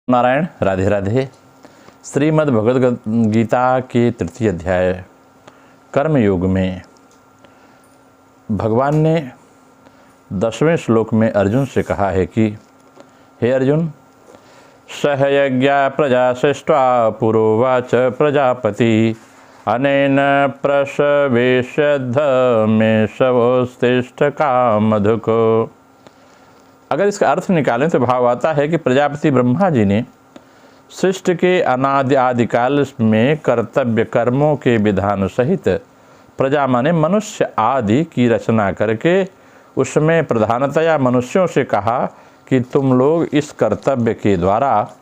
नारायण, राधे राधे। श्रीमद् भगवद गीता के तृतीय अध्याय कर्म योग में भगवान ने 10वें श्लोक में अर्जुन से कहा है कि हे अर्जुन, सहयज्ञा प्रजा सृष्ट्वा पुरोवाच प्रजापति अनेन प्रसवेशधमेशवोस्तिष्ठ कामधुको। अगर इसका अर्थ निकालें तो भाव आता है कि प्रजापति ब्रह्मा जी ने सृष्टि के अनादि आदिकाल में कर्तव्य कर्मों के विधान सहित प्रजा माने मनुष्य आदि की रचना करके उसमें प्रधानतया मनुष्यों से कहा कि तुम लोग इस कर्तव्य के द्वारा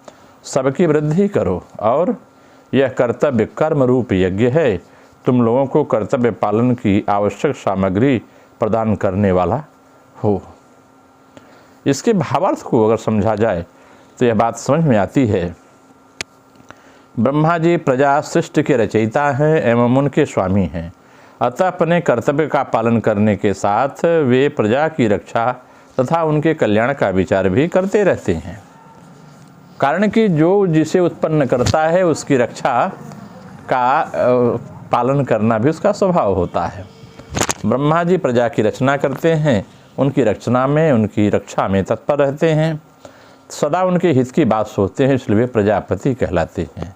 सबकी वृद्धि करो और यह कर्तव्य कर्म रूप यज्ञ है, तुम लोगों को कर्तव्य पालन की आवश्यक सामग्री प्रदान करने वाला हो। इसके भावार्थ को अगर समझा जाए तो यह बात समझ में आती है। ब्रह्मा जी प्रजा सृष्टि के रचयिता हैं एवं उनके स्वामी हैं, अतः अपने कर्तव्य का पालन करने के साथ वे प्रजा की रक्षा तथा उनके कल्याण का विचार भी करते रहते हैं। कारण कि जो जिसे उत्पन्न करता है उसकी रक्षा का पालन करना भी उसका स्वभाव होता है। ब्रह्मा जी प्रजा की रचना करते हैं, उनकी रक्षा में तत्पर रहते हैं, सदा उनके हित की बात सोचते हैं, इसलिए वे प्रजापति कहलाते हैं।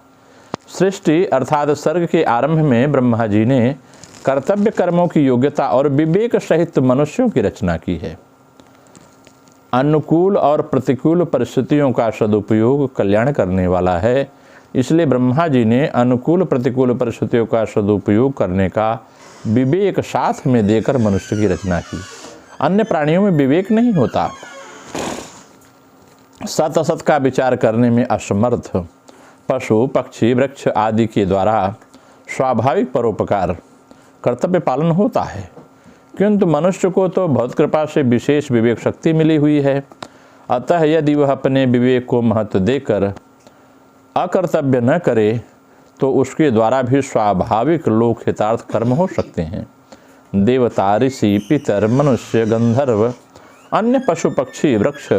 सृष्टि अर्थात सर्ग के आरंभ में ब्रह्मा जी ने कर्तव्य कर्मों की योग्यता और विवेक सहित मनुष्यों की रचना की है। अनुकूल और प्रतिकूल परिस्थितियों का सदुपयोग कल्याण करने वाला है, इसलिए ब्रह्मा जी ने अनुकूल प्रतिकूल परिस्थितियों का सदुपयोग करने का विवेक साथ में देकर मनुष्य की रचना की। अन्य प्राणियों में विवेक नहीं होता, सत असत का विचार करने में असमर्थ पशु पक्षी वृक्ष आदि के द्वारा स्वाभाविक परोपकार कर्तव्य पालन होता है, किंतु मनुष्य को तो बहुत कृपा से विशेष विवेक शक्ति मिली हुई है। अतः यदि वह अपने विवेक को महत्व देकर अकर्तव्य न करे तो उसके द्वारा भी स्वाभाविक लोक हितार्थ कर्म हो सकते हैं। देवता ऋषि पितर मनुष्य गंधर्व अन्य पशु पक्षी वृक्ष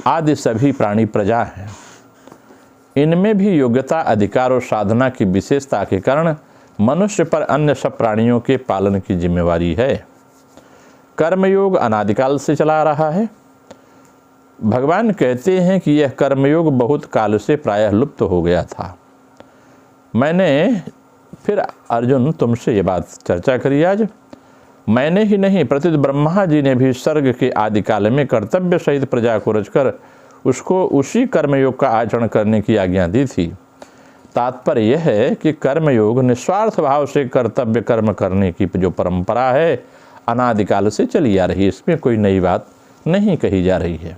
आदि सभी प्राणी प्रजा हैं। इनमें भी योग्यता अधिकार और साधना की विशेषता के कारण मनुष्य पर अन्य सब प्राणियों के पालन की जिम्मेवारी है। कर्मयोग अनादिकाल से चला आ रहा है। भगवान कहते हैं कि यह कर्मयोग बहुत काल से प्रायः लुप्त हो गया था। मैंने फिर अर्जुन तुमसे ये बात चर्चा करी आज। मैंने ही नहीं प्रत्युत ब्रह्मा जी ने भी सर्ग के आदिकाल में कर्तव्य सहित प्रजा को रचकर उसको उसी कर्मयोग का आचरण करने की आज्ञा दी थी। तात्पर्य यह है कि कर्मयोग निस्वार्थ भाव से कर्तव्य कर्म करने की जो परंपरा है अनादिकाल से चली आ रही है, इसमें कोई नई बात नहीं कही जा रही है।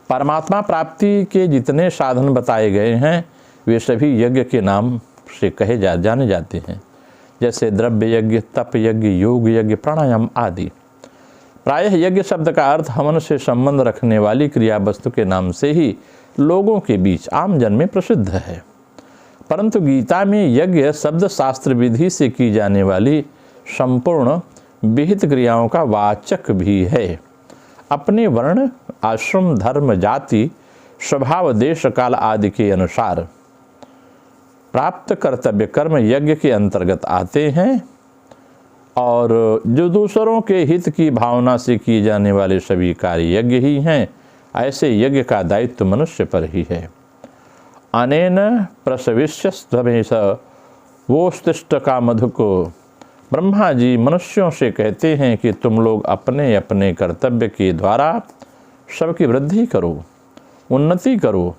परमात्मा प्राप्ति के जितने साधन बताए गए हैं वे सभी यज्ञ के नाम से जाने जाते हैं, जैसे द्रव्य यज्ञ, तप यज्ञ, योग यज्ञ, प्राणायाम आदि। प्रायः यज्ञ शब्द का अर्थ हवन से संबंध रखने वाली क्रिया वस्तु के नाम से ही लोगों के बीच आम जन में प्रसिद्ध है, परंतु गीता में यज्ञ शब्द शास्त्र विधि से की जाने वाली संपूर्ण विहित क्रियाओं का वाचक भी है। अपने वर्ण आश्रम धर्म जाति स्वभाव देश काल आदि के अनुसार प्राप्त कर्तव्य कर्म यज्ञ के अंतर्गत आते हैं और जो दूसरों के हित की भावना से किए जाने वाले सभी कार्य यज्ञ ही हैं। ऐसे यज्ञ का दायित्व मनुष्य पर ही है। अनेन प्रसविष्यस्त्वमेष वोस्तिष्ठ कामधुको। ब्रह्मा जी मनुष्यों से कहते हैं कि तुम लोग अपने अपने कर्तव्य के द्वारा सबकी वृद्धि करो, उन्नति करो।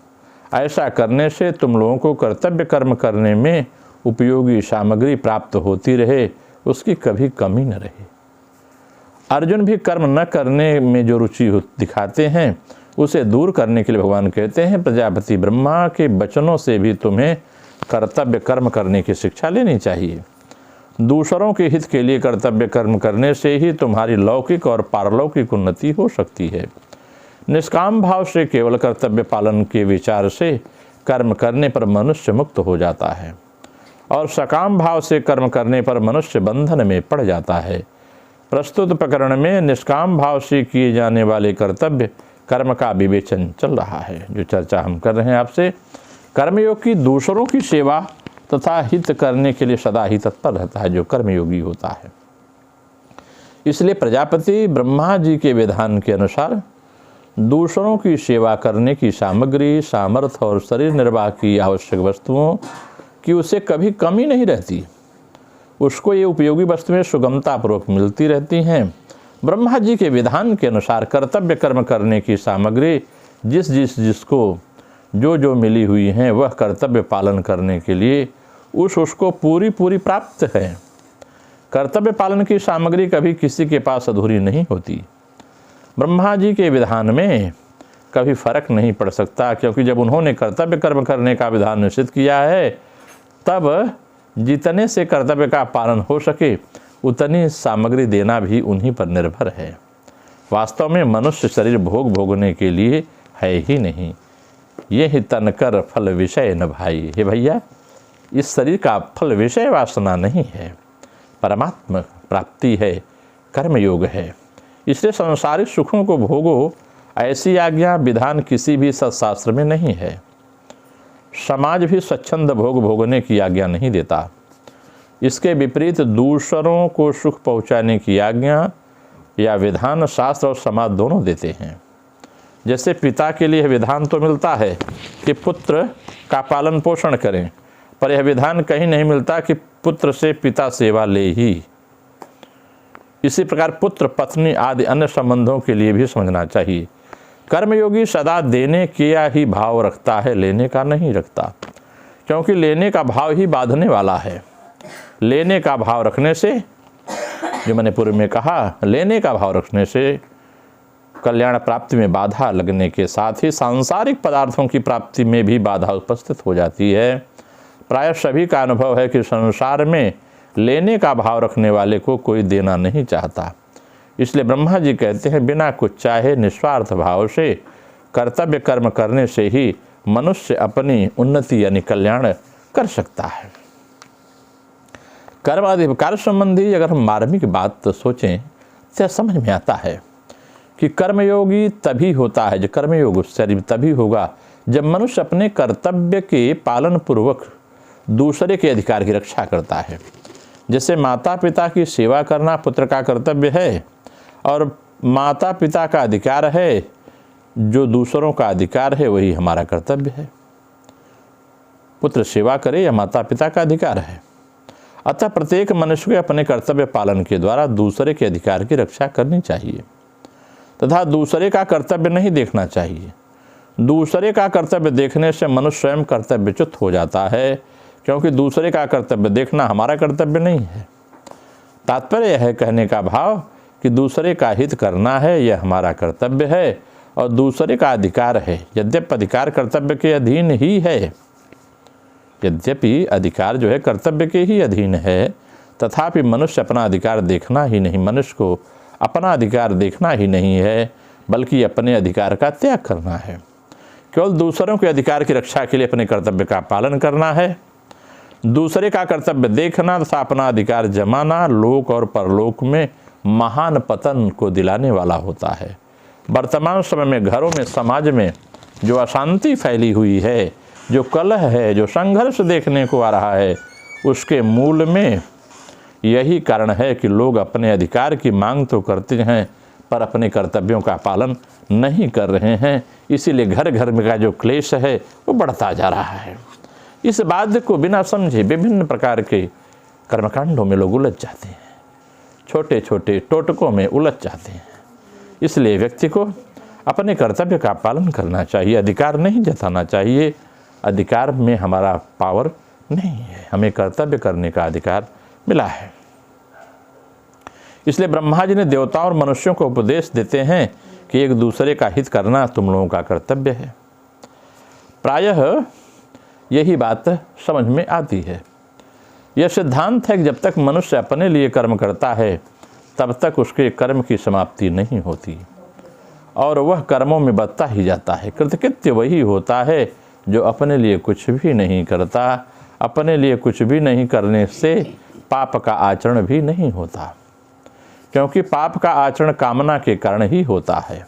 ऐसा करने से तुम लोगों को कर्तव्य कर्म करने में उपयोगी सामग्री प्राप्त होती रहे, उसकी कभी कमी न रहे। अर्जुन भी कर्म न करने में जो रुचि दिखाते हैं उसे दूर करने के लिए भगवान कहते हैं प्रजापति ब्रह्मा के वचनों से भी तुम्हें कर्तव्य कर्म करने की शिक्षा लेनी चाहिए। दूसरों के हित के लिए कर्तव्य कर्म करने से ही तुम्हारी लौकिक और पारलौकिक उन्नति हो सकती है। निष्काम भाव से केवल कर्तव्य पालन के विचार से कर्म करने पर मनुष्य मुक्त हो जाता है और सकाम भाव से कर्म करने पर मनुष्य बंधन में पड़ जाता है। प्रस्तुत प्रकरण में निष्काम भाव से किए जाने वाले कर्तव्य कर्म का विवेचन चल रहा है। जो चर्चा हम कर रहे हैं आपसे, कर्मयोग की दूसरों की सेवा तथा हित करने के लिए सदा ही तत्पर रहता है जो कर्मयोगी होता है। इसलिए प्रजापति ब्रह्मा जी के विधान के अनुसार दूसरों की सेवा करने की सामग्री, सामर्थ्य और शरीर निर्वाह की आवश्यक वस्तुओं की उसे कभी कमी नहीं रहती। उसको ये उपयोगी वस्तुएं सुगमतापूर्वक मिलती रहती हैं। ब्रह्मा जी के विधान के अनुसार कर्तव्य कर्म करने की सामग्री जिसको जो मिली हुई हैं वह कर्तव्य पालन करने के लिए उसको पूरी प्राप्त है। कर्तव्य पालन की सामग्री कभी किसी के पास अधूरी नहीं होती। ब्रह्मा जी के विधान में कभी फर्क नहीं पड़ सकता, क्योंकि जब उन्होंने कर्तव्य कर्म करने का विधान निश्चित किया है तब जितने से कर्तव्य का पालन हो सके उतनी सामग्री देना भी उन्हीं पर निर्भर है। वास्तव में मनुष्य शरीर भोगने के लिए है ही नहीं, ये ही तन कर फल विषय न भाई। हे भैया, इस शरीर का फल विषय वासना नहीं है, परमात्मा प्राप्ति है, कर्मयोग है। इसलिए संसारिक सुखों को भोगो ऐसी आज्ञा विधान किसी भी सत्शास्त्र में नहीं है। समाज भी स्वच्छंद भोगने की आज्ञा नहीं देता। इसके विपरीत दूसरों को सुख पहुंचाने की आज्ञा या विधान शास्त्र और समाज दोनों देते हैं। जैसे पिता के लिए विधान तो मिलता है कि पुत्र का पालन पोषण करें, पर यह विधान कहीं नहीं मिलता कि पुत्र से पिता सेवा ले ही। इसी प्रकार पुत्र पत्नी आदि अन्य संबंधों के लिए भी समझना चाहिए। कर्मयोगी सदा देने का ही भाव रखता है, लेने का नहीं रखता, क्योंकि लेने का भाव ही बांधने वाला है। लेने का भाव रखने से, जो मैंने पूर्व में कहा, लेने का भाव रखने से कल्याण प्राप्ति में बाधा लगने के साथ ही सांसारिक पदार्थों की प्राप्ति में भी बाधा उपस्थित हो जाती है। प्रायः सभी का अनुभव है कि संसार में लेने का भाव रखने वाले को कोई देना नहीं चाहता। इसलिए ब्रह्मा जी कहते हैं, बिना कुछ चाहे निस्वार्थ भाव से कर्तव्य कर्म करने से ही मनुष्य अपनी उन्नति यानी कल्याण कर सकता है। कर्म अधिकार संबंधी अगर हम मार्मिक बात सोचें तो समझ में आता है कि कर्मयोगी तभी होता है, जो कर्मयोग शरीर तभी होगा जब मनुष्य अपने कर्तव्य के पालन पूर्वक दूसरे के अधिकार की रक्षा करता है। जैसे माता पिता की सेवा करना पुत्र का कर्तव्य है और माता पिता का अधिकार है, जो दूसरों का अधिकार है वही हमारा कर्तव्य है। पुत्र सेवा करे या माता पिता का अधिकार है। अतः प्रत्येक मनुष्य को अपने कर्तव्य पालन के द्वारा दूसरे के अधिकार की रक्षा करनी चाहिए तथा दूसरे का कर्तव्य नहीं देखना चाहिए। दूसरे का कर्तव्य देखने से मनुष्य स्वयं कर्तव्यच्युत हो जाता है, क्योंकि दूसरे का कर्तव्य देखना हमारा कर्तव्य नहीं है। तात्पर्य यह है कहने का भाव कि दूसरे का हित करना है, यह हमारा कर्तव्य है और दूसरे का अधिकार है। यद्यपि अधिकार कर्तव्य के अधीन ही है, यद्यपि अधिकार जो है कर्तव्य के ही अधीन है, तथापि मनुष्य अपना अधिकार देखना ही नहीं, मनुष्य को अपना अधिकार देखना ही नहीं है, बल्कि अपने अधिकार का त्याग करना है। केवल दूसरों के अधिकार की रक्षा के लिए अपने कर्तव्य का पालन करना है। दूसरे का कर्तव्य देखना तथा अपना अधिकार जमाना लोक और परलोक में महान पतन को दिलाने वाला होता है। वर्तमान समय में घरों में, समाज में जो अशांति फैली हुई है, जो कलह है, जो संघर्ष देखने को आ रहा है, उसके मूल में यही कारण है कि लोग अपने अधिकार की मांग तो करते हैं पर अपने कर्तव्यों का पालन नहीं कर रहे हैं। इसीलिए घर घर में का जो क्लेश है वो बढ़ता जा रहा है। इस बात को बिना समझे विभिन्न प्रकार के कर्मकांडों में लोग उलझ जाते हैं, छोटे छोटे टोटकों में उलझ जाते हैं। इसलिए व्यक्ति को अपने कर्तव्य का पालन करना चाहिए, अधिकार नहीं जताना चाहिए। अधिकार में हमारा पावर नहीं है, हमें कर्तव्य करने का अधिकार मिला है। इसलिए ब्रह्मा जी ने देवताओं और मनुष्यों को उपदेश देते हैं कि एक दूसरे का हित करना तुम लोगों का कर्तव्य है। प्रायः यही बात समझ में आती है। यह सिद्धांत है कि जब तक मनुष्य अपने लिए कर्म करता है तब तक उसके कर्म की समाप्ति नहीं होती और वह कर्मों में बढ़ता ही जाता है। कृतकृत्य वही होता है जो अपने लिए कुछ भी नहीं करता। अपने लिए कुछ भी नहीं करने से पाप का आचरण भी नहीं होता, क्योंकि पाप का आचरण कामना के कारण ही होता है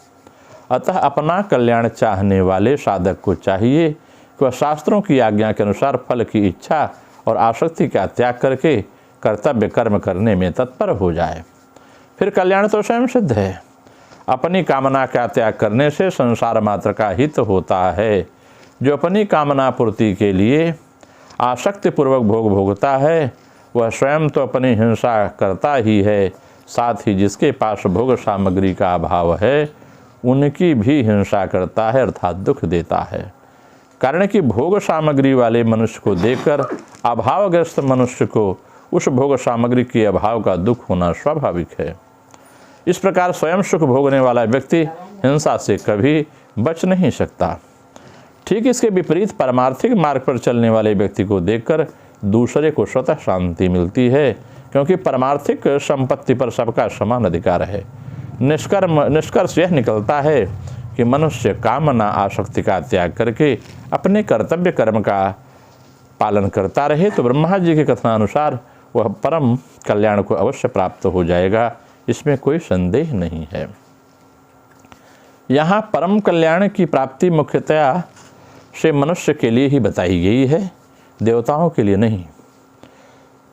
अतः अपना कल्याण चाहने वाले साधक को चाहिए कि वह शास्त्रों की आज्ञा के अनुसार फल की इच्छा और आसक्ति का त्याग करके कर्तव्य कर्म करने में तत्पर हो जाए। फिर कल्याण तो स्वयं सिद्ध है। अपनी कामना का त्याग करने से संसार मात्र का हित होता है। जो अपनी कामना पूर्ति के लिए आसक्ति पूर्वक भोग भोगता है वह स्वयं तो अपनी हिंसा करता ही है, साथ ही जिसके पास भोग सामग्री का अभाव है उनकी भी हिंसा करता है अर्थात दुख देता है। कारण कि भोग सामग्री वाले मनुष्य को देखकर अभावग्रस्त मनुष्य को उस भोग सामग्री के अभाव का दुख होना स्वाभाविक है। इस प्रकार स्वयं सुख भोगने वाला व्यक्ति हिंसा से कभी बच नहीं सकता। ठीक इसके विपरीत परमार्थिक मार्ग पर चलने वाले व्यक्ति को देखकर दूसरे को स्वतः शांति मिलती है, क्योंकि परमार्थिक संपत्ति पर सबका समान अधिकार है। निष्कर्ष यह निकलता है कि मनुष्य कामना आसक्ति का त्याग करके अपने कर्तव्य कर्म का पालन करता रहे तो ब्रह्मा जी के कथनानुसार वह परम कल्याण को अवश्य प्राप्त हो जाएगा, इसमें कोई संदेह नहीं है। यहाँ परम कल्याण की प्राप्ति मुख्यतया से मनुष्य के लिए ही बताई गई है, देवताओं के लिए नहीं।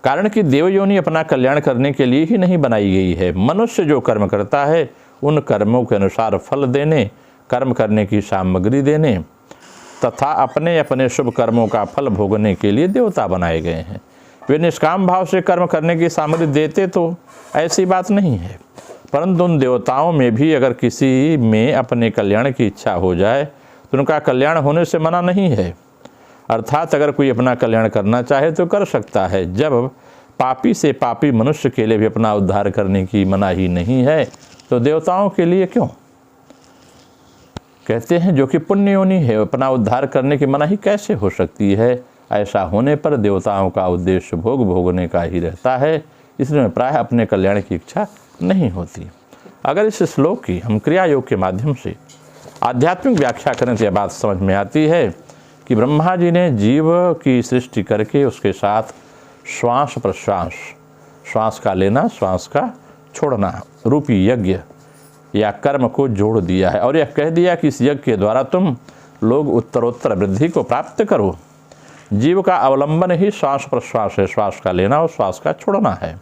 कारण कि देवयोनि अपना कल्याण करने के लिए ही नहीं बनाई गई है। मनुष्य जो कर्म करता है उन कर्मों के अनुसार फल देने, कर्म करने की सामग्री देने तथा अपने अपने शुभ कर्मों का फल भोगने के लिए देवता बनाए गए हैं। वे निष्काम भाव से कर्म करने की सामग्री देते तो ऐसी बात नहीं है, परंतु उन देवताओं में भी अगर किसी में अपने कल्याण की इच्छा हो जाए तो उनका कल्याण होने से मना नहीं है। अर्थात अगर कोई अपना कल्याण करना चाहे तो कर सकता है। जब पापी से पापी मनुष्य के लिए भी अपना उद्धार करने की मनाही नहीं है तो देवताओं के लिए क्यों? कहते हैं जो कि पुण्य योनि है अपना उद्धार करने की मनाही कैसे हो सकती है? ऐसा होने पर देवताओं का उद्देश्य भोग भोगने का ही रहता है, इसलिए प्रायः अपने कल्याण की इच्छा नहीं होती। अगर इस श्लोक की हम क्रिया योग के माध्यम से आध्यात्मिक व्याख्या करें तो यह बात समझ में आती है कि ब्रह्मा जी ने जीव की सृष्टि करके उसके साथ श्वास प्रश्वास, श्वास का लेना श्वास का छोड़ना रूपी यज्ञ या कर्म को जोड़ दिया है और यह कह दिया कि इस यज्ञ के द्वारा तुम लोग उत्तरोत्तर वृद्धि को प्राप्त करो। जीव का अवलंबन ही श्वास प्रश्वास है, श्वास का लेना और श्वास का छोड़ना है।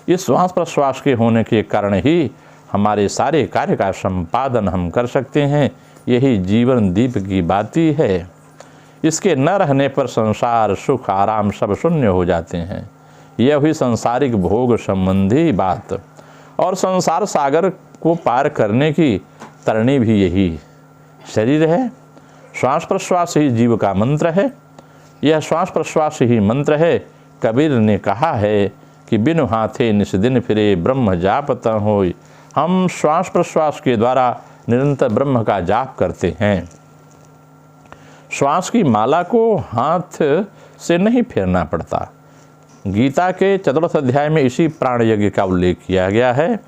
इस श्वास प्रश्वास के होने के कारण ही हमारे सारे कार्य का संपादन हम कर सकते हैं। यही जीवन दीप की बाती है। इसके न रहने पर संसार सुख आराम सब शून्य हो जाते हैं। यह हुई संसारिक भोग संबंधी बात। और संसार सागर को पार करने की तरणी भी यही शरीर है। श्वास प्रश्वास ही जीव का मंत्र है। यह श्वास प्रश्वास ही मंत्र है। कबीर ने कहा है कि बिनु हाथे निस दिन फिरे ब्रह्म जापत होय। हम श्वास प्रश्वास के द्वारा निरंतर ब्रह्म का जाप करते हैं। श्वास की माला को हाथ से नहीं फेरना पड़ता। गीता के चतुर्थ अध्याय में इसी प्राण यज्ञ का उल्लेख किया गया है।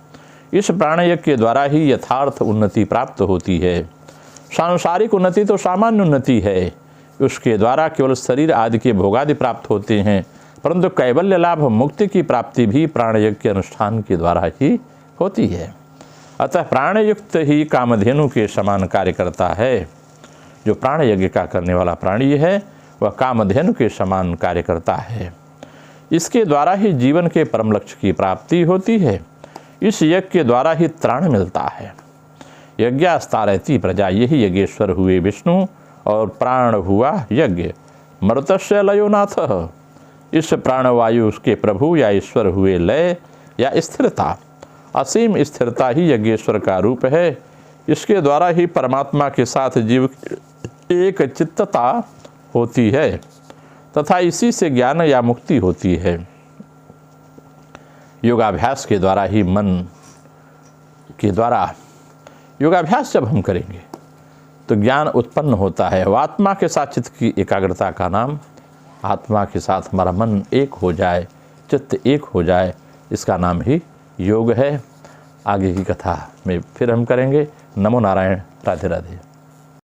इस प्राण यज्ञ के द्वारा ही यथार्थ उन्नति प्राप्त होती है। सांसारिक उन्नति तो सामान्य उन्नति है, उसके द्वारा केवल शरीर आदि के भोगादि प्राप्त होते हैं, परंतु कैवल्य लाभ मुक्ति की प्राप्ति भी प्राण यज्ञ के अनुष्ठान के द्वारा ही होती है। अतः प्राणयुक्त ही कामधेनु के समान कार्य करता है। जो प्राण यज्ञ का करने वाला प्राणी है वह कामधेनु के समान कार्य करता है। इसके द्वारा ही जीवन के परम लक्ष्य की प्राप्ति होती है। इस यज्ञ के द्वारा ही त्राण मिलता है। यज्ञास्ता रहती प्रजा, यही यज्ञेश्वर हुए विष्णु और प्राण हुआ यज्ञ। मरुतस्य लयोनाथ, इस प्राणवायु उसके प्रभु या ईश्वर हुए लय या स्थिरता। असीम स्थिरता ही यज्ञेश्वर का रूप है। इसके द्वारा ही परमात्मा के साथ जीव एक चित्तता होती है तथा इसी से ज्ञान या मुक्ति होती है। योगाभ्यास के द्वारा ही मन के द्वारा योगाभ्यास जब हम करेंगे तो ज्ञान उत्पन्न होता है। आत्मा के साथ चित्त की एकाग्रता का नाम, आत्मा के साथ हमारा मन एक हो जाए, चित्त एक हो जाए, इसका नाम ही योग है। आगे की कथा में फिर हम करेंगे। नमो नारायण। राधे राधे।